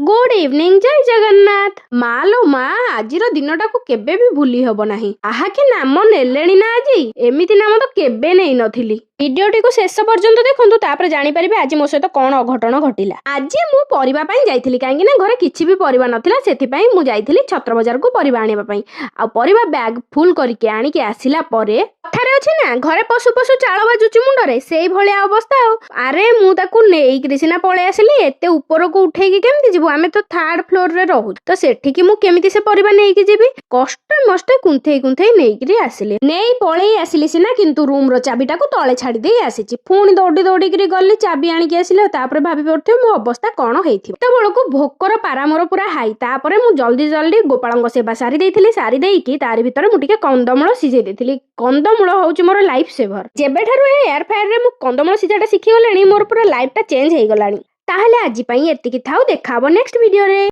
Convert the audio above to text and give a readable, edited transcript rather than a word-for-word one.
Good evening जय जगन्नाथ मालो मा आजिर दिनटाकू केबे भी भूली हब नाही। आहा के नाम नेलेणी ना आजी एमिति नाम तो केबे नै नथिली। भिडियोटी को शेष पर्यंत देखंतु तापर जानि परिबे आज मो सहित कोन अघटन घटिला। आज मु परिबा पई जाइथिली काहेकि ना घरे किछि भी परिबा नथिला सेथि पई मु जाइथिली छत्र बाजार को परिबा आनिबा पई। आ परिबा बैग फुल करके आनी के आसिला परे कथारे अछि ना घरे पशु पशु चाळ बाजुची मुंडरे सेही भलिया अवस्था। अरे मु ताकू नेइकरी सिना पळे आसिली एते ऊपर को उठेई के केमति जिवु आमे तो थर्ड फ्लोर रे रहू तो सेठी की मु केमिति से परिबा नेइकी जिवि कष्ट मष्ट कुंथेई कुंथेई नेइकरी आसिली नेई पळेई आसिली सिना किंतु रूम रो चाबीटा को तळे छाडी देई आसीची। पुणी दौड़ी दौड़ी करी गली चाबी आनिकी आसिले तापर भाबी पड़थि मो अवस्था कोन हेइथिबो। त बेलको भोकर पारा मोर पूरा हाई तापर मु जल्दी जल्दी गोपालंग सेवा सारी देइथिली सारी देइकी तारि भितर मु टिके कंदमूल सिझेई देइथिली। कंदमूल होउची मोर लाइफ सेवर। जेबेठारु ए एयर फायर रे मु कंदमूल सिझाटा शिखि गलेनी मोर पूरा लाइफ टा चेंज हेई गलानी। ताहले आजि पई एतिकी थाउ देखा हबो नेक्स्ट वीडियो रे।